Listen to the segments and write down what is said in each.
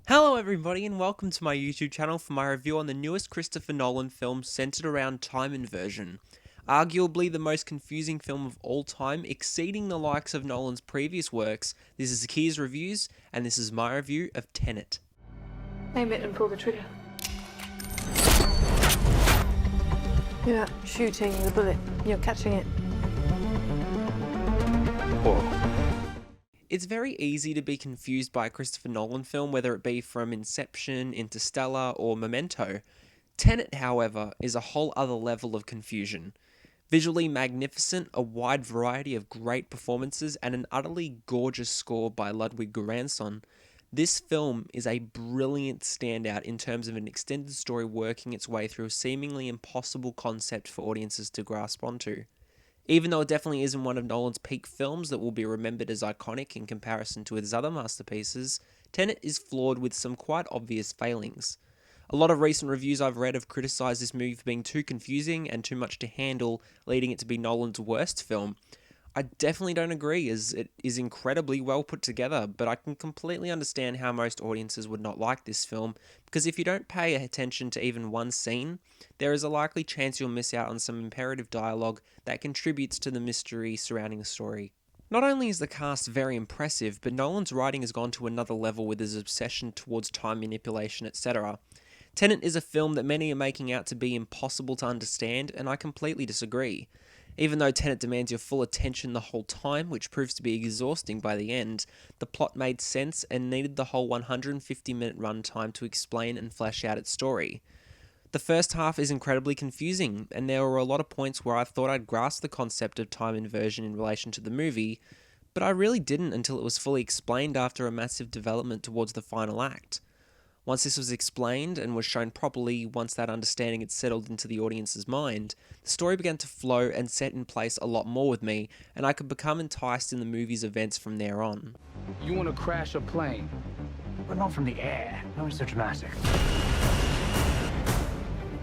Hello everybody and welcome to my YouTube channel for my review on the newest Christopher Nolan film centered around time inversion. Arguably the most confusing film of all time, exceeding the likes of Nolan's previous works, this is Aki's Reviews and this is my review of Tenet. Aim it and pull the trigger. You're not shooting the bullet, you're catching it. It's very easy to be confused by a Christopher Nolan film, whether it be from Inception, Interstellar, or Memento. Tenet, however, is a whole other level of confusion. Visually magnificent, a wide variety of great performances, and an utterly gorgeous score by Ludwig Göransson, this film is a brilliant standout in terms of an extended story working its way through a seemingly impossible concept for audiences to grasp onto. Even though it definitely isn't one of Nolan's peak films that will be remembered as iconic in comparison to his other masterpieces, Tenet is flawed with some quite obvious failings. A lot of recent reviews I've read have criticised this movie for being too confusing and too much to handle, leading it to be Nolan's worst film. I definitely don't agree, as it is incredibly well put together, but I can completely understand how most audiences would not like this film, because if you don't pay attention to even one scene, there is a likely chance you'll miss out on some imperative dialogue that contributes to the mystery surrounding the story. Not only is the cast very impressive, but Nolan's writing has gone to another level with his obsession towards time manipulation, etc. Tenet is a film that many are making out to be impossible to understand, and I completely disagree. Even though Tenet demands your full attention the whole time, which proves to be exhausting by the end, the plot made sense and needed the whole 150-minute runtime to explain and flesh out its story. The first half is incredibly confusing, and there were a lot of points where I thought I'd grasped the concept of time inversion in relation to the movie, but I really didn't until it was fully explained after a massive development towards the final act. Once this was explained and was shown properly, once that understanding had settled into the audience's mind, the story began to flow and set in place a lot more with me, and I could become enticed in the movie's events from there on. You want to crash a plane? But not from the air. No, it's so dramatic.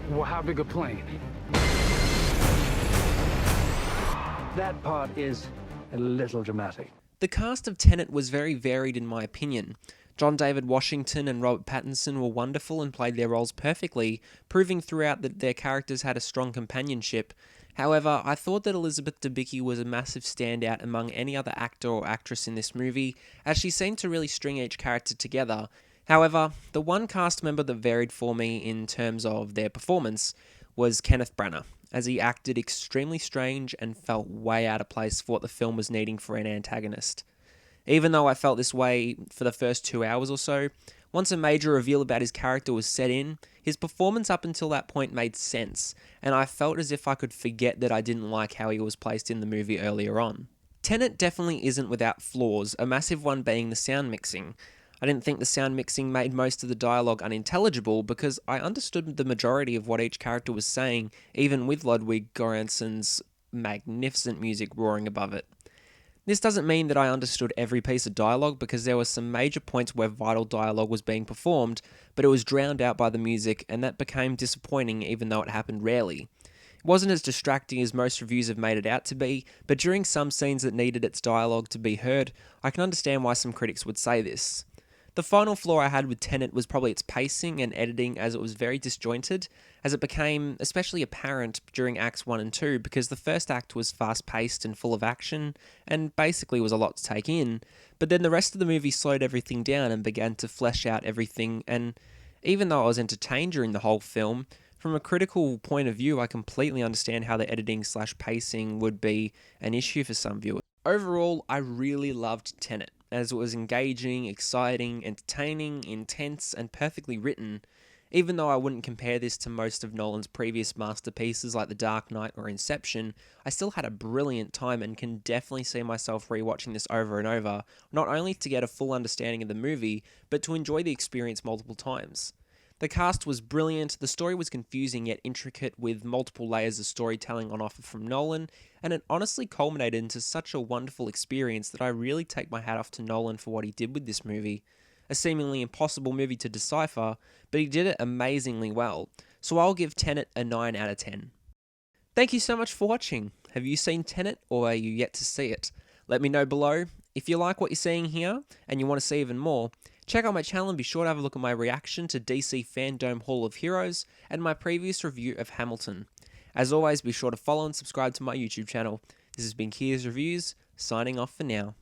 Well, how big a plane? That part is a little dramatic. The cast of Tenet was very varied in my opinion. John David Washington and Robert Pattinson were wonderful and played their roles perfectly, proving throughout that their characters had a strong companionship. However, I thought that Elizabeth Debicki was a massive standout among any other actor or actress in this movie, as she seemed to really string each character together. However, the one cast member that varied for me in terms of their performance was Kenneth Branagh, as he acted extremely strange and felt way out of place for what the film was needing for an antagonist. Even though I felt this way for the first 2 hours or so, once a major reveal about his character was set in, his performance up until that point made sense, and I felt as if I could forget that I didn't like how he was placed in the movie earlier on. Tenet definitely isn't without flaws, a massive one being the sound mixing. I didn't think the sound mixing made most of the dialogue unintelligible because I understood the majority of what each character was saying, even with Ludwig Göransson's magnificent music roaring above it. This doesn't mean that I understood every piece of dialogue because there were some major points where vital dialogue was being performed, but it was drowned out by the music and that became disappointing even though it happened rarely. It wasn't as distracting as most reviews have made it out to be, but during some scenes that needed its dialogue to be heard, I can understand why some critics would say this. The final flaw I had with Tenet was probably its pacing and editing, as it was very disjointed, as it became especially apparent during Acts 1 and 2 because the first act was fast-paced and full of action, and basically was a lot to take in, but then the rest of the movie slowed everything down and began to flesh out everything, and even though I was entertained during the whole film, from a critical point of view I completely understand how the editing/pacing would be an issue for some viewers. Overall, I really loved Tenet, as it was engaging, exciting, entertaining, intense, and perfectly written. Even though I wouldn't compare this to most of Nolan's previous masterpieces like The Dark Knight or Inception, I still had a brilliant time and can definitely see myself rewatching this over and over, not only to get a full understanding of the movie, but to enjoy the experience multiple times. The cast was brilliant, the story was confusing yet intricate with multiple layers of storytelling on offer from Nolan, and it honestly culminated into such a wonderful experience that I really take my hat off to Nolan for what he did with this movie. A seemingly impossible movie to decipher, but he did it amazingly well, so I'll give Tenet a 9 out of 10. Thank you so much for watching. Have you seen Tenet or are you yet to see it? Let me know below, If you like what you're seeing here and you want to see even more, check out my channel and be sure to have a look at my reaction to DC Fandom Hall of Heroes and my previous review of Hamilton. As always, be sure to follow and subscribe to my YouTube channel. This has been Kia's Reviews, signing off for now.